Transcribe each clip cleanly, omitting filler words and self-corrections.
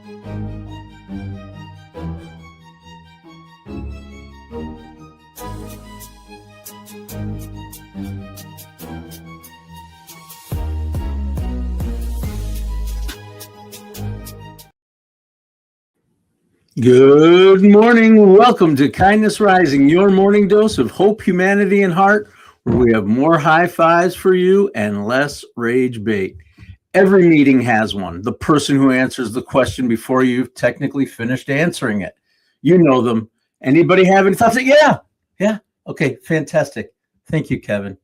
Good morning. Welcome to Kindness Rising, your morning dose of hope, humanity, and heart, where we have more high fives for you and less rage bait. Every meeting has one. The person who answers the question before you've technically finished answering it. You know them. Anybody have any thoughts? Yeah. Okay, fantastic. Thank you, Kevin.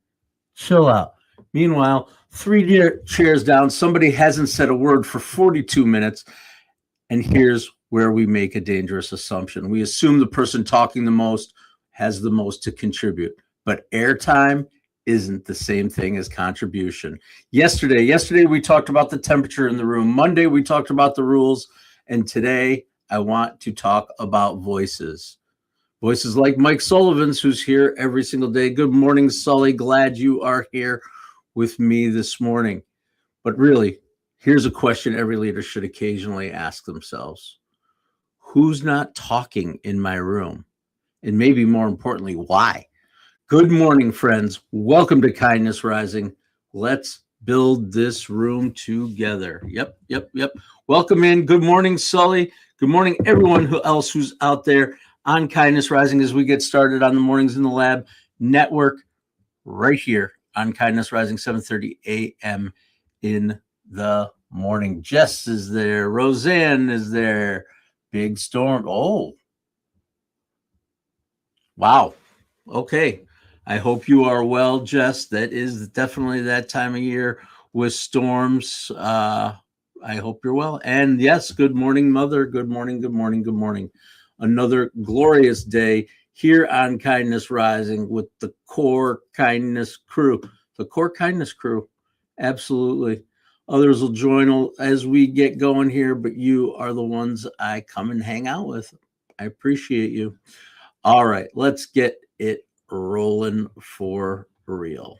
Chill out. Meanwhile, 3 chairs down, somebody hasn't said a word for 42 minutes, and here's where we make a dangerous assumption. We assume the person talking the most has the most to contribute, but airtime isn't the same thing as contribution. Yesterday we talked about the temperature in the room. Monday we talked about the rules, and today I want to talk about voices. Voices like Mike Sullivan's, who's here every single day. Good morning, Sully. Glad you are here with me this morning. But really, here's a question every leader should occasionally ask themselves. Who's not talking in my room? And maybe more importantly, why? Good morning, friends. Welcome to Kindness Rising. Let's build this room together. Yep. Welcome in. Good morning, Sully. Good morning, everyone who's out there on Kindness Rising as we get started on the Mornings in the Lab network right here on Kindness Rising, 7:30 a.m. in the morning. Jess is there. Roseanne is there. Big storm. Oh, wow. Okay. I hope you are well, Jess. That is definitely that time of year with storms. I hope you're well. And yes, good morning, Mother. Good morning. Another glorious day here on Kindness Rising with the Core Kindness crew. The Core Kindness crew. Absolutely. Others will join as we get going here, but you are the ones I come and hang out with. I appreciate you. All right, let's get it rolling for real.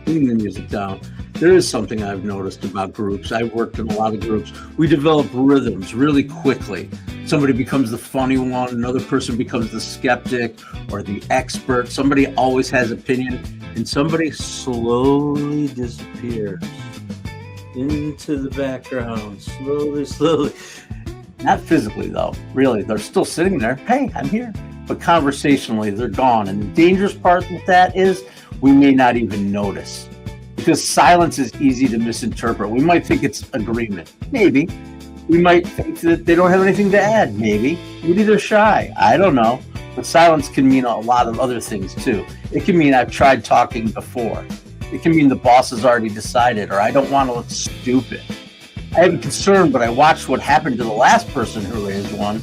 Bring the music down. There is something I've noticed about groups. I've worked in a lot of groups. We develop rhythms really quickly. Somebody becomes the funny one, another person becomes the skeptic or the expert. Somebody always has opinion, and somebody slowly disappears into the background, slowly. Not physically, though. Really, they're still sitting there. Hey, I'm here. But conversationally, they're gone. And the dangerous part with that is we may not even notice. Because silence is easy to misinterpret. We might think it's agreement. Maybe. We might think that they don't have anything to add. Maybe they're shy. I don't know. But silence can mean a lot of other things, too. It can mean I've tried talking before. It can mean the boss has already decided, or I don't want to look stupid. I have a concern, but I watched what happened to the last person who raised one.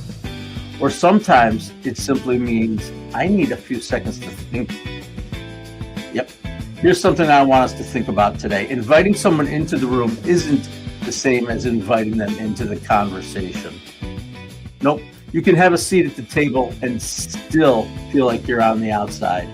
Or sometimes it simply means I need a few seconds to think. Yep. Here's something I want us to think about today. Inviting someone into the room isn't the same as inviting them into the conversation. Nope. You can have a seat at the table and still feel like you're on the outside.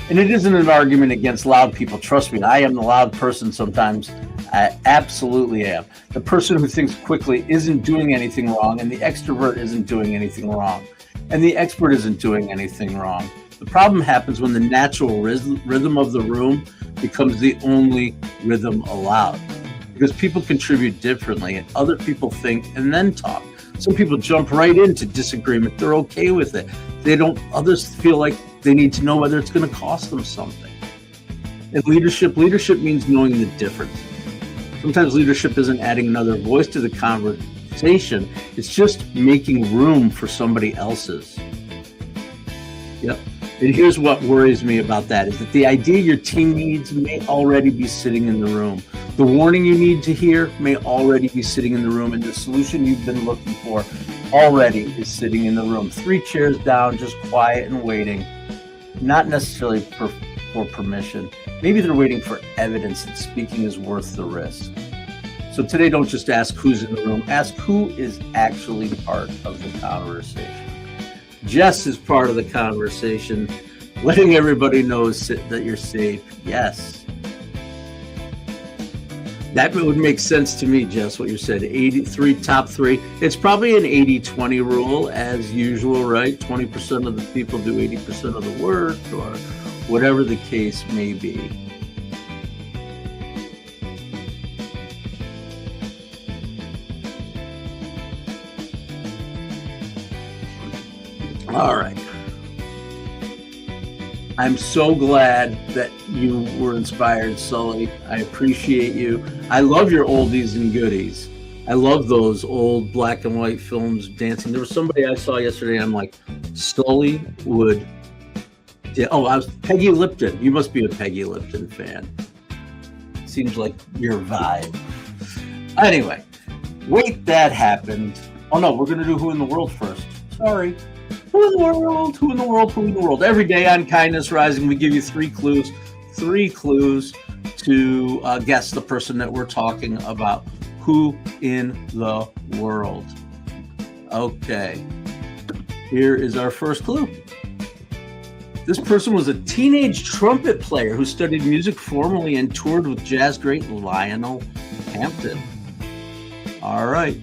And it isn't an argument against loud people. Trust me, I am the loud person sometimes. I absolutely am. The person who thinks quickly isn't doing anything wrong, and the extrovert isn't doing anything wrong, and the expert isn't doing anything wrong. The problem happens when the natural rhythm of the room becomes the only rhythm allowed, because people contribute differently, and other people think and then talk. Some people jump right into disagreement. They're okay with it. Others feel like they need to know whether it's going to cost them something. And leadership means knowing the difference. Sometimes leadership isn't adding another voice to the conversation. It's just making room for somebody else's. Yep. And here's what worries me about that is that the idea your team needs may already be sitting in the room. The warning you need to hear may already be sitting in the room, and the solution you've been looking for already is sitting in the room. 3 chairs down, just quiet and waiting. Not necessarily for permission. Maybe they're waiting for evidence that speaking is worth the risk. So today, don't just ask who's in the room. Ask who is actually part of the conversation. Jess is part of the conversation, letting everybody know that you're safe. Yes. That would make sense to me, Jess, what you said. 83, top three. It's probably an 80-20 rule as usual, right? 20% of the people do 80% of the work or whatever the case may be. All right. I'm so glad that you were inspired, Sully. I appreciate you. I love your oldies and goodies. I love those old black and white films dancing. There was somebody I saw yesterday. I'm like, Sully would. Yeah, oh, I was Peggy Lipton. You must be a Peggy Lipton fan. Seems like your vibe. Anyway, wait, that happened. Oh no, we're gonna do Who in the World first. Sorry. Who in the world? Who in the world? Who in the world? Every day on Kindness Rising, we give you three clues to guess the person that we're talking about. Who in the world? Okay. Here is our first clue. This person was a teenage trumpet player who studied music formally and toured with jazz great Lionel Hampton. All right.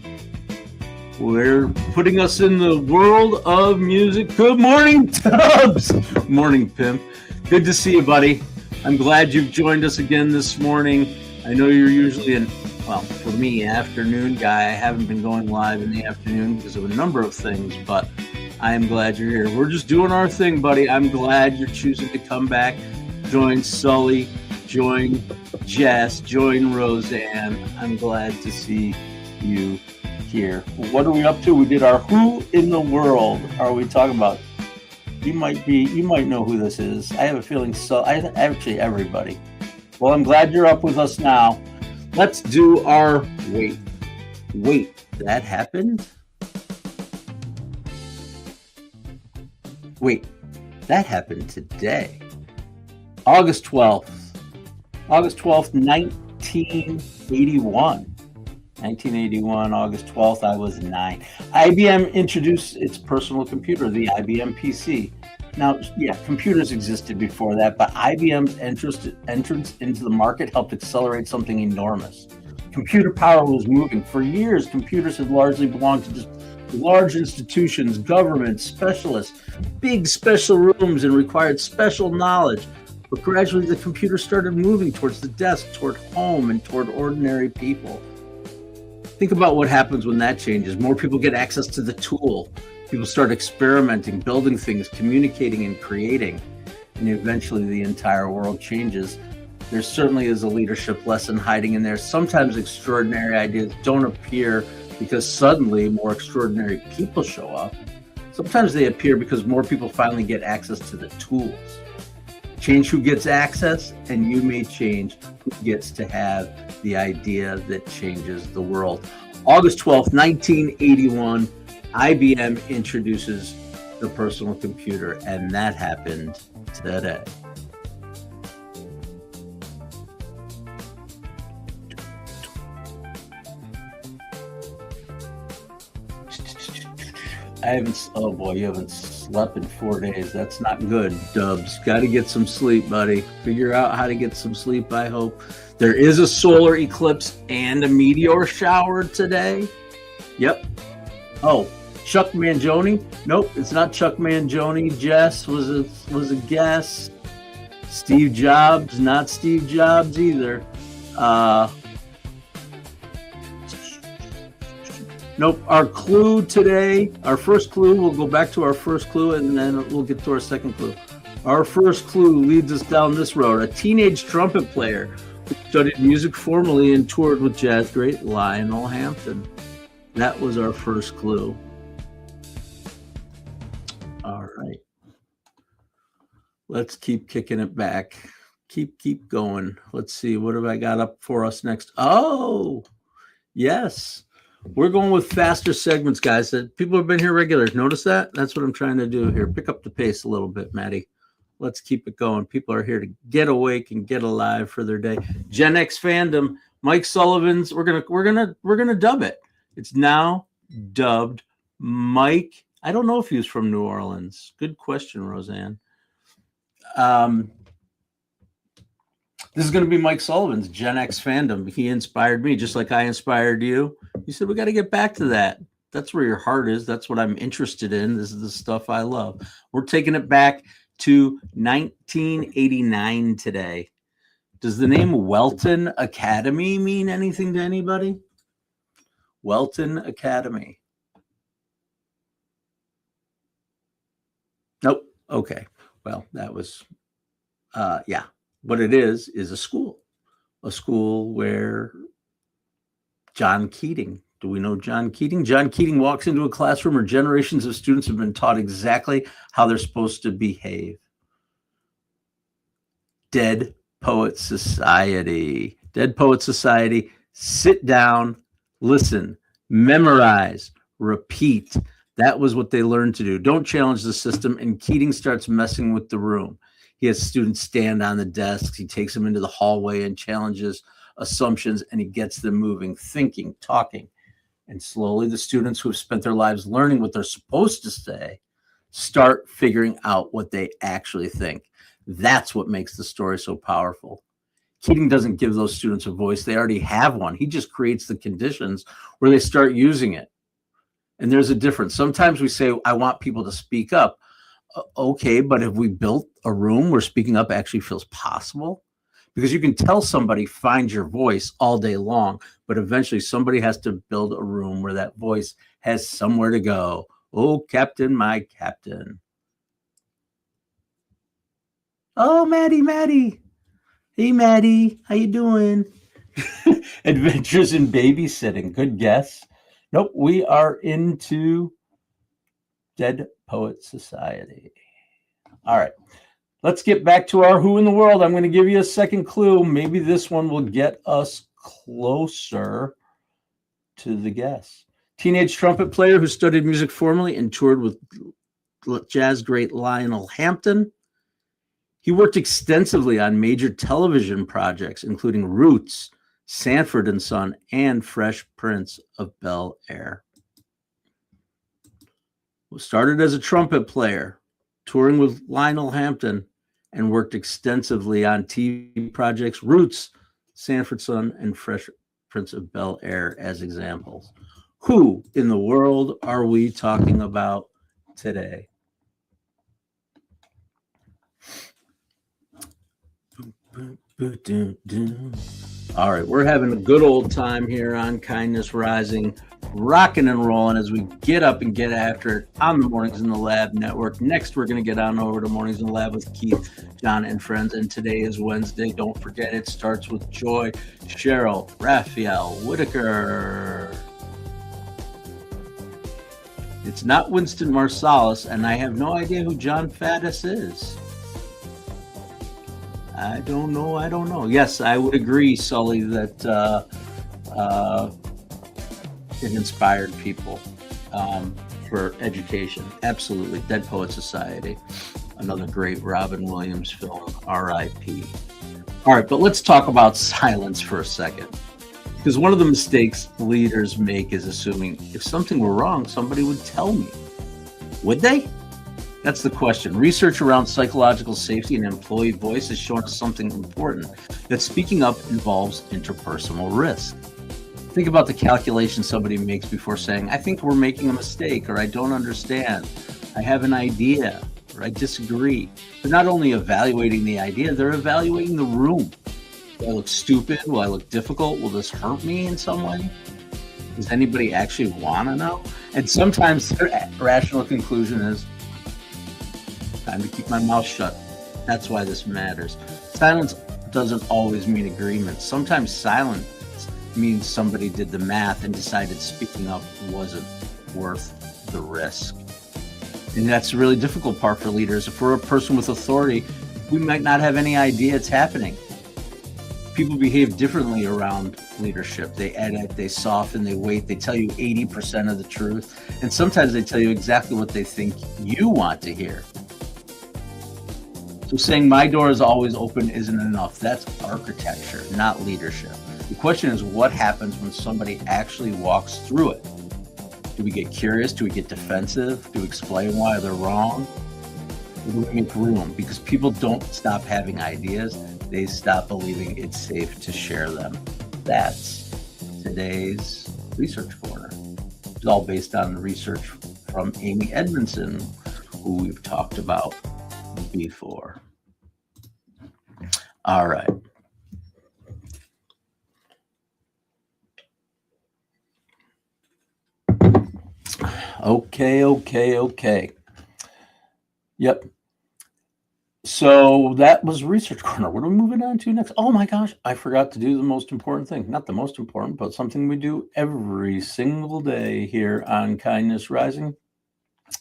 We're putting us in the world of music. Good morning, Tubbs. Morning, Pimp. Good to see you, buddy. I'm glad you've joined us again this morning. I know you're usually for me, afternoon guy. I haven't been going live in the afternoon because of a number of things, but I am glad you're here. We're just doing our thing, buddy. I'm glad you're choosing to come back. Join Sully, join Jess, join Roseanne. I'm glad to see you here. What are we up to? We did our Who in the World are we talking about? You might know who this is. I have a feeling actually everybody. Well, I'm glad you're up with us now. Let's do our wait, that happened? Wait, that happened today. August 12th, 1981. 1981, August 12th, I was 9. IBM introduced its personal computer, the IBM PC. Now, yeah, computers existed before that, but IBM's entrance into the market helped accelerate something enormous. Computer power was moving. For years, computers had largely belonged to just large institutions, governments, specialists, big special rooms, and required special knowledge. But gradually, the computer started moving towards the desk, toward home, and toward ordinary people. Think about what happens when that changes. More people get access to the tool. People start experimenting, building things, communicating, and creating. And eventually the entire world changes. There certainly is a leadership lesson hiding in there. Sometimes extraordinary ideas don't appear because suddenly more extraordinary people show up. Sometimes they appear because more people finally get access to the tools. Change who gets access, and you may change who gets to have the idea that changes the world. August 12th, 1981, IBM introduces the personal computer, and that happened today. You haven't slept in 4 days. That's not good, Dubs. Got to get some sleep, buddy. Figure out how to get some sleep, I hope. There is a solar eclipse and a meteor shower today. Yep. Oh, Chuck Mangione? Nope, it's not Chuck Mangione. Jess was a guess. Steve Jobs, not Steve Jobs either. Nope. Our clue today, our first clue, we'll go back to our first clue and then we'll get to our second clue. Our first clue leads us down this road. A teenage trumpet player who studied music formally and toured with jazz great Lionel Hampton. That was our first clue. All right. Let's keep kicking it back. Keep going. Let's see. What have I got up for us next? Oh, yes. We're going with faster segments, guys. People have been here regular. Notice that? That's what I'm trying to do here. Pick up the pace a little bit, Maddie. Let's keep it going. People are here to get awake and get alive for their day. Gen X fandom. Mike Sullivan's. We're gonna dub it. It's now dubbed Mike. I don't know if he was from New Orleans. Good question, Roseanne. This is going to be Mike Sullivan's Gen X fandom. He inspired me just like I inspired you. He said, we got to get back to that. That's where your heart is. That's what I'm interested in. This is the stuff I love. We're taking it back to 1989 today. Does the name Welton Academy mean anything to anybody? Welton Academy. Nope. Okay. Well, that was, yeah. What it is a school where John Keating, do we know John Keating? John Keating walks into a classroom where generations of students have been taught exactly how they're supposed to behave. Dead Poet Society. Dead Poet Society. Sit down, listen, memorize, repeat. That was what they learned to do. Don't challenge the system. And Keating starts messing with the room. He has students stand on the desks. He takes them into the hallway and challenges assumptions, and he gets them moving, thinking, talking. And slowly the students who have spent their lives learning what they're supposed to say start figuring out what they actually think. That's what makes the story so powerful. Keating doesn't give those students a voice. They already have one. He just creates the conditions where they start using it. And there's a difference. Sometimes we say, I want people to speak up. Okay, but have we built a room where speaking up actually feels possible? Because you can tell somebody, find your voice all day long, but eventually somebody has to build a room where that voice has somewhere to go. Oh, Captain, my Captain. Oh, Maddie. Hey, Maddie, how you doing? Adventures in Babysitting. Good guess. Nope, we are into Dead Poet Society. All right, let's get back to our Who in the World. I'm going to give you a second clue. Maybe this one will get us closer to the guess. Teenage trumpet player who studied music formally and toured with jazz great Lionel Hampton. He worked extensively on major television projects, including Roots, Sanford & Son, and Fresh Prince of Bel-Air. Started as a trumpet player, touring with Lionel Hampton, and worked extensively on TV projects, Roots, Sanford & Son, and Fresh Prince of Bel-Air as examples. Who in the world are we talking about today? All right, we're having a good old time here on Kindness Rising, rocking and rolling as we get up and get after it on the Mornings in the Lab Network. Next, we're going to get on over to Mornings in the Lab with Keith, John, and friends. And today is Wednesday. Don't forget, it starts with Joy, Cheryl, Raphael, Whitaker. It's not Winston Marsalis, and I have no idea who John Faddis is. I don't know. Yes, I would agree, Sully, that it inspired people for education. Absolutely. Dead Poet Society, another great Robin Williams film, R.I.P. All right, but let's talk about silence for a second. Because one of the mistakes leaders make is assuming if something were wrong, somebody would tell me. Would they? That's the question. Research around psychological safety and employee voice has shown us something important, that speaking up involves interpersonal risk. Think about the calculation somebody makes before saying, I think we're making a mistake, or I don't understand, I have an idea, or I disagree. They're not only evaluating the idea, they're evaluating the room. Will I look stupid? Will I look difficult? Will this hurt me in some way? Does anybody actually want to know? And sometimes their rational conclusion is, time to keep my mouth shut. That's why this matters. Silence doesn't always mean agreement. Sometimes silence means somebody did the math and decided speaking up wasn't worth the risk. And that's the really difficult part for leaders. If we're a person with authority, we might not have any idea it's happening. People behave differently around leadership. They edit, they soften, they wait, they tell you 80% of the truth. And sometimes they tell you exactly what they think you want to hear. So saying my door is always open isn't enough. That's architecture, not leadership. The question is, what happens when somebody actually walks through it? Do we get curious? Do we get defensive? Do we explain why they're wrong? Or do we make room? Because people don't stop having ideas. they stop believing it's safe to share them. That's today's Research Corner. It's all based on research from Amy Edmondson, who we've talked about before. All right. Okay. Yep. So that was Research Corner. What are we moving on to next? Oh my gosh, I forgot to do the most important thing. Not the most important, but something we do every single day here on Kindness Rising.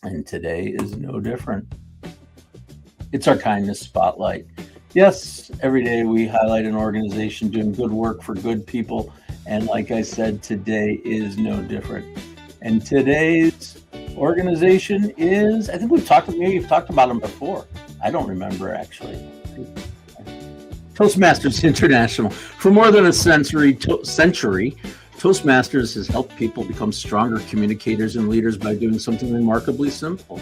And today is no different. It's our Kindness Spotlight. Yes, every day we highlight an organization doing good work for good people. And like I said, today is no different. And today's organization is, I think we've talked about them before. I don't remember actually. Toastmasters International. For more than a century, Toastmasters has helped people become stronger communicators and leaders by doing something remarkably simple.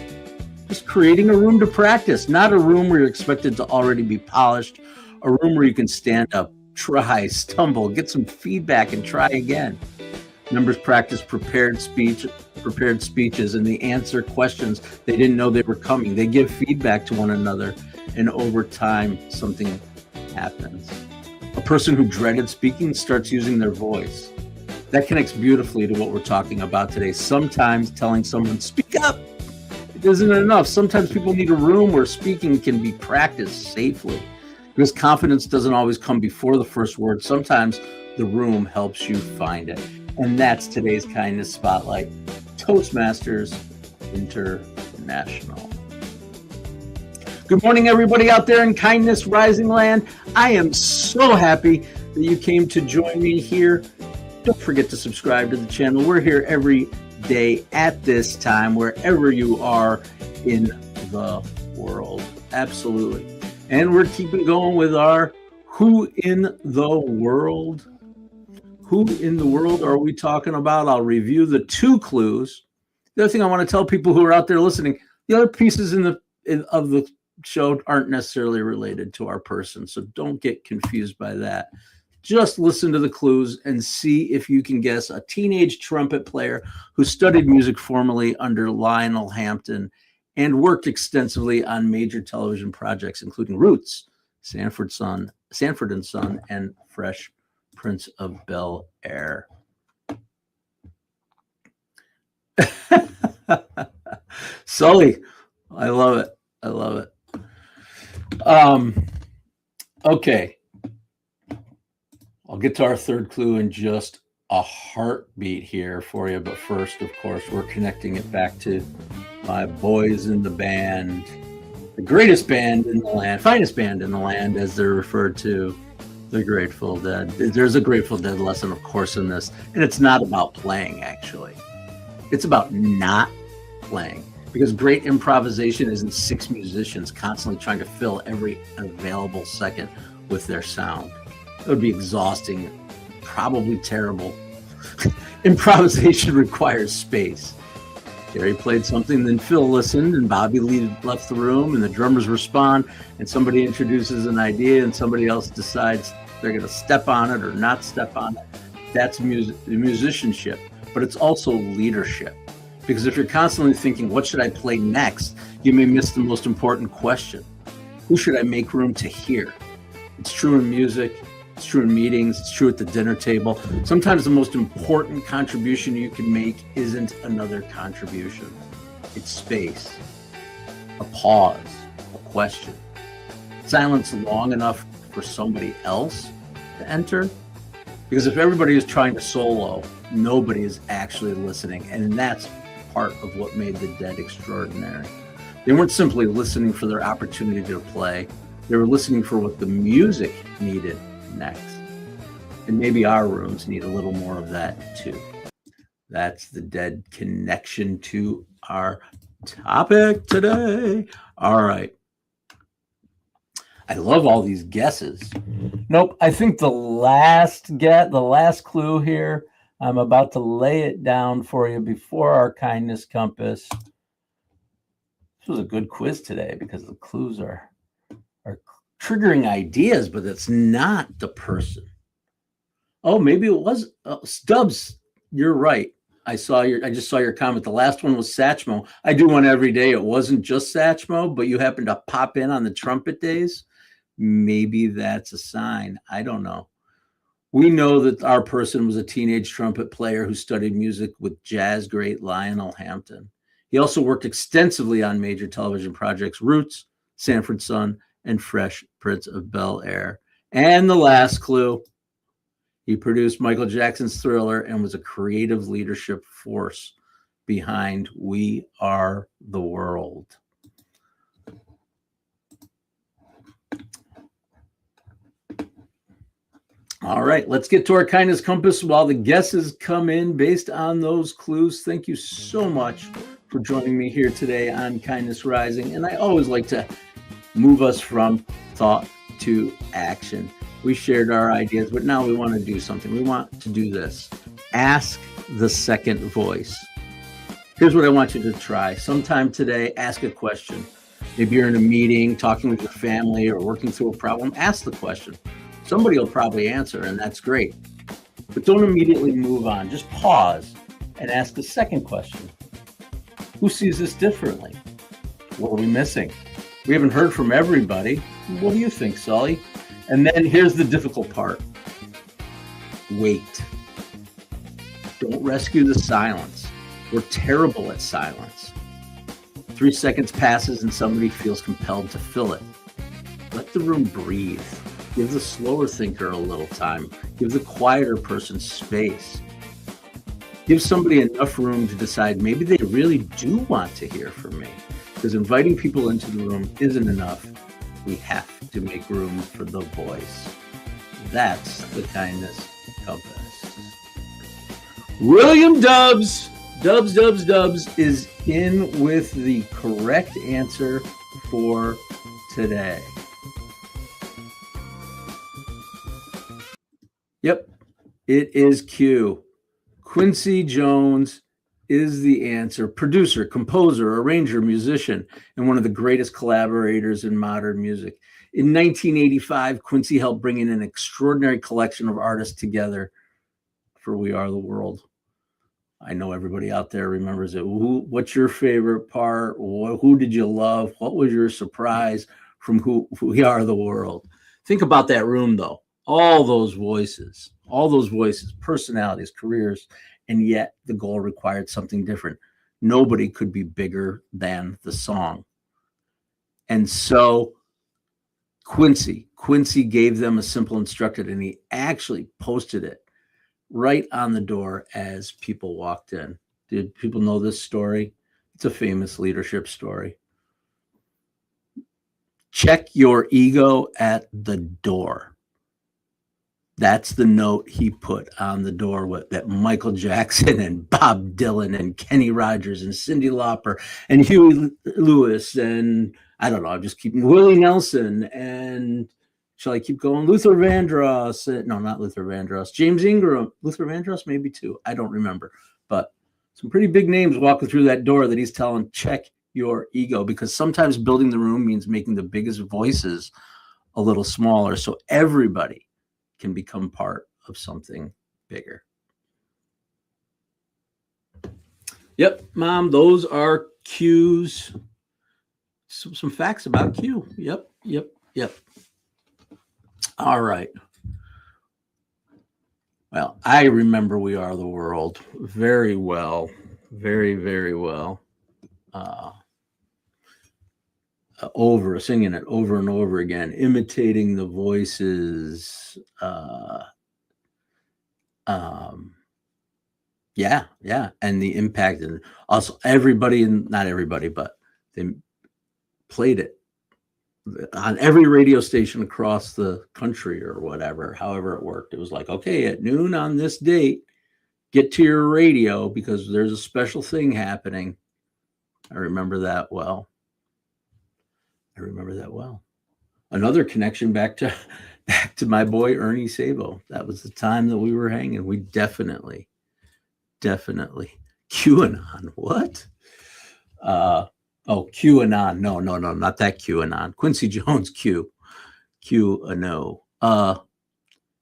Just creating a room to practice, not a room where you're expected to already be polished, a room where you can stand up, try, stumble, get some feedback, and try again. Members practice prepared speeches, and they answer questions they didn't know they were coming. They give feedback to one another, and over time, something happens. A person who dreaded speaking starts using their voice. That connects beautifully to what we're talking about today. Sometimes telling someone, speak up, it isn't enough. Sometimes people need a room where speaking can be practiced safely. Because confidence doesn't always come before the first word. Sometimes the room helps you find it. And that's today's Kindness Spotlight, Toastmasters International. Good morning, everybody out there in Kindness Rising Land. I am so happy that you came to join me here. Don't forget to subscribe to the channel. We're here every day at this time, wherever you are in the world. Absolutely. And we're keeping going with our Who in the World? Who in the world are we talking about? I'll review the 2 clues. The other thing I want to tell people who are out there listening, the other pieces of the show aren't necessarily related to our person, so don't get confused by that. Just listen to the clues and see if you can guess a teenage trumpet player who studied music formally under Lionel Hampton and worked extensively on major television projects, including Roots, Sanford and Son, and Fresh Prince of Bel-Air. Sully, I love it. Okay. I'll get to our 3rd clue in just a heartbeat here for you. But first, of course, we're connecting it back to my boys in the band, the greatest band in the land, finest band in the land, as they're referred to, the Grateful Dead. There's a Grateful Dead lesson, of course, in this. And it's not about playing, actually. It's about not playing. Because great improvisation isn't 6 musicians constantly trying to fill every available second with their sound. It would be exhausting, probably terrible. Improvisation requires space. Gary played something, then Phil listened, and Bobby left the room, and the drummers respond, and somebody introduces an idea, and somebody else decides they're going to step on it or not step on it. That's musicianship, but it's also leadership. Because if you're constantly thinking, what should I play next, you may miss the most important question. Who should I make room to hear? It's true in music. It's true in meetings. It's true at the dinner table. Sometimes the most important contribution you can make isn't another contribution. It's space, a pause, a question. Silence long enough for somebody else to enter. Because if everybody is trying to solo, nobody is actually listening. And that's part of what made the Dead extraordinary. They weren't simply listening for their opportunity to play. They were listening for what the music needed next. And maybe our rooms need a little more of that too. That's the Dead connection to our topic today. All right. I love all these guesses. Nope. I think the last clue here, I'm about to lay it down for you before our kindness compass. This was a good quiz today because the clues are triggering ideas, but that's not the person. Oh, maybe it was Stubbs. You're right. I just saw your comment. The last one was Satchmo. I do one every day. It wasn't just Satchmo, but you happened to pop in on the trumpet days. Maybe that's a sign. I don't know. We know that our person was a teenage trumpet player who studied music with jazz great Lionel Hampton. He also worked extensively on major television projects Roots, Sanford Son, and Fresh Prince of Bel-Air. And the last clue, he produced Michael Jackson's Thriller and was a creative leadership force behind We Are the World. All right, let's get to our kindness compass while the guesses come in based on those clues. Thank you so much for joining me here today on Kindness Rising. And I always like to move us from thought to action. We shared our ideas, but now we want to do something. We want to do this. Ask the second voice. Here's what I want you to try. Sometime today, ask a question. Maybe you're in a meeting, talking with your family, or working through a problem. Ask the question. Somebody will probably answer, and that's great. But don't immediately move on. Just pause and ask the second question. Who sees this differently? What are we missing? We haven't heard from everybody. What do you think, Sully? And then here's the difficult part. Wait. Don't rescue the silence. We're terrible at silence. 3 seconds passes and somebody feels compelled to fill it. Let the room breathe. Give the slower thinker a little time. Give the quieter person space. Give somebody enough room to decide maybe they really do want to hear from me. Because inviting people into the room isn't enough. We have to make room for the voice. That's the kindness compass. William Dubs is in with the correct answer for today. Yep, it is Q. Quincy Jones is the answer. Producer, composer, arranger, musician, and one of the greatest collaborators in modern music. In 1985, Quincy helped bring in an extraordinary collection of artists together for We Are the World. I know everybody out there remembers it. What's your favorite part? Who did you love? What was your surprise from We Are the World? Think about that room, though. All those voices, personalities, careers, and yet the goal required something different. Nobody could be bigger than the song. And so Quincy gave them a simple instruction, and he actually posted it right on the door as people walked in. Did people know this story? It's a famous leadership story. Check your ego at the door. That's the note he put on the door that Michael Jackson and Bob Dylan and Kenny Rogers and Cyndi Lauper and Huey Lewis and I don't know, I'm just keeping Willie Nelson and shall I keep going? Luther Vandross. No, not Luther Vandross. James Ingram. Luther Vandross, maybe too. I don't remember. But some pretty big names walking through that door that he's telling, check your ego. Because sometimes building the room means making the biggest voices a little smaller so everybody can become part of something bigger. Yep, Mom, those are Q's. Some facts about Q. Yep. All right. Well, I remember We Are the World very well. Very, very well. Singing it over and over again, imitating the voices. Yeah. And the impact, and also everybody, and not everybody, but they played it on every radio station across the country or whatever, however it worked. It was like, okay, at noon on this date, get to your radio because there's a special thing happening. I remember that well. Another connection back to my boy Ernie Sabo. That was the time that we were hanging. We definitely QAnon. What? QAnon. No, not that QAnon. Quincy Jones Q. Q a no.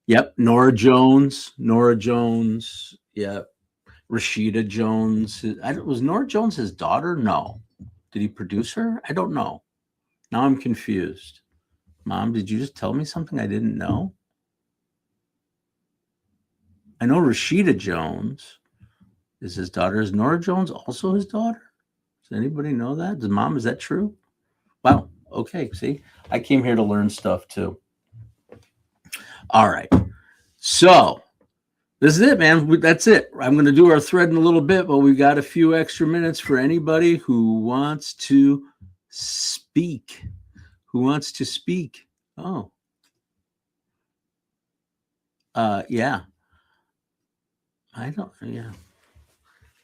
Yep. Nora Jones. Nora Jones. Yep. Rashida Jones. Was Nora Jones his daughter? No. Did he produce her? I don't know. Now I'm confused. Mom, did you just tell me something I didn't know? I know Rashida Jones is his daughter. Is Nora Jones also his daughter? Does anybody know that? Mom, is that true? Wow. Okay. See, I came here to learn stuff too. All right. So this is it, man. That's it. I'm going to do our thread in a little bit, but we've got a few extra minutes for anybody who wants to speak. Who wants to speak? Oh. Yeah. I don't, yeah.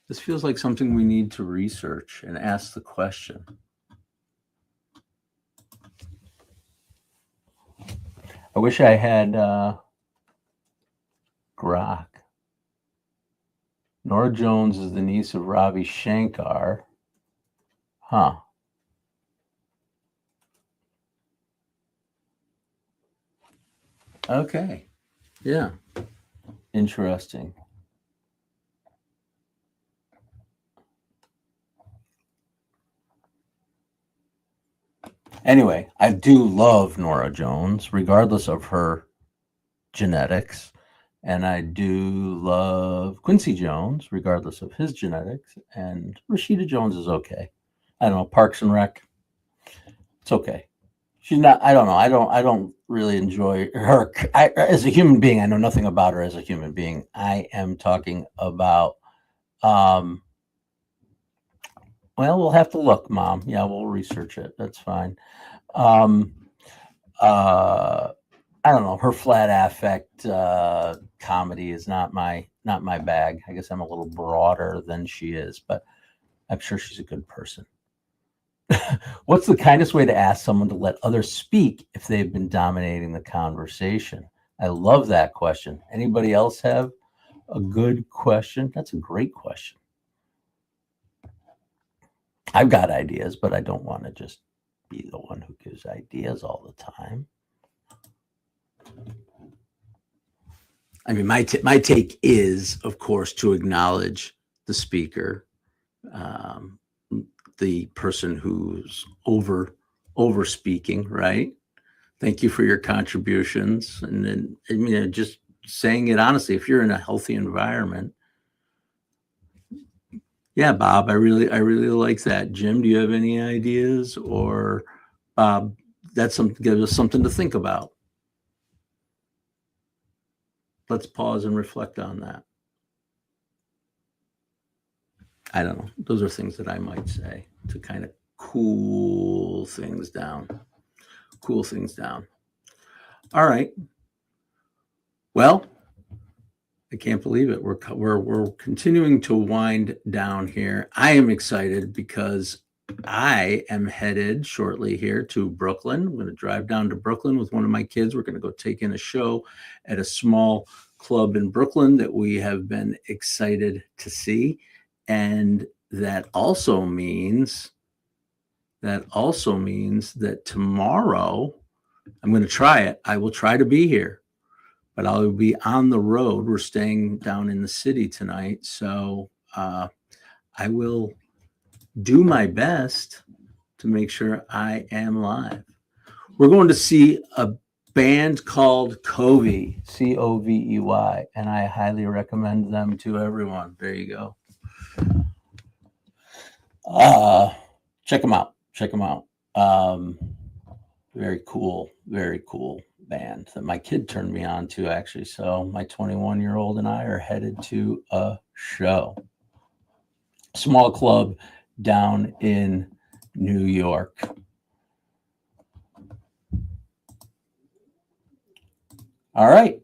This feels like something we need to research and ask the question. I wish I had Grok. Nora Jones is the niece of Ravi Shankar. Huh. Okay. Yeah. Interesting. Anyway, I do love Nora Jones, regardless of her genetics. And I do love Quincy Jones, regardless of his genetics. And Rashida Jones is okay. I don't know, Parks and Rec. It's okay. She's not, I don't know. I don't really enjoy her. As a human being, I know nothing about her as a human being. I am talking about, well, we'll have to look, Mom. Yeah, we'll research it. That's fine. I don't know. Her flat affect comedy is not my bag. I guess I'm a little broader than she is, but I'm sure she's a good person. What's the kindest way to ask someone to let others speak if they've been dominating the conversation? I love that question. Anybody else have a good question? That's a great question. I've got ideas, but I don't want to just be the one who gives ideas all the time. I mean, my take is, of course, to acknowledge the speaker, the person who's over speaking, right? Thank you for your contributions. And then, I mean, just saying it honestly, if you're in a healthy environment. Yeah, Bob, I really like that. Jim, do you have any ideas? Or Bob, that's something, give us something to think about. Let's pause and reflect on that. I don't know. Those are things that I might say to kind of cool things down. Cool things down. All right. Well, I can't believe it. We're continuing to wind down here. I am excited because I am headed shortly here to Brooklyn. I'm going to drive down to Brooklyn with one of my kids. We're going to go take in a show at a small club in Brooklyn that we have been excited to see. And that also means that tomorrow I'm going to try it. I will try to be here, but I'll be on the road. We're staying down in the city tonight. So I will do my best to make sure I am live. We're going to see a band called Covey, Covey, and I highly recommend them to everyone. There you go. Check them out. Very cool band that my kid turned me on to, actually. So my 21-year-old and I are headed to a show. Small club down in New York. All right.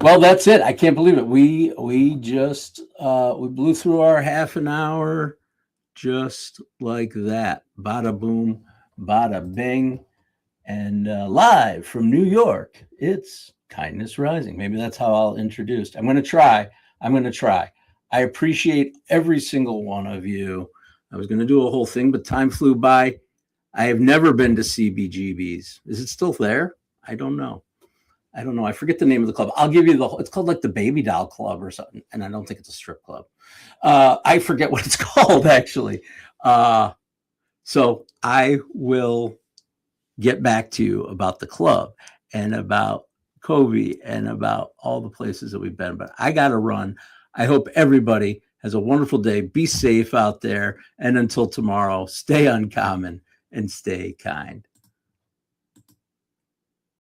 Well, that's it. I can't believe it. We just we blew through our half an hour just like that. Bada boom, bada bing. And live from New York, it's Kindness Rising. Maybe that's how I'll introduce. I'm going to try. I appreciate every single one of you. I was going to do a whole thing, but time flew by. I have never been to CBGB's. Is it still there? I don't know. I forget the name of the club. I'll give you it's called like the Baby Doll Club or something. And I don't think it's a strip club. I forget what it's called actually. So I will get back to you about the club and about Kobe and about all the places that we've been. But I got to run. I hope everybody has a wonderful day. Be safe out there. And until tomorrow, stay uncommon and stay kind.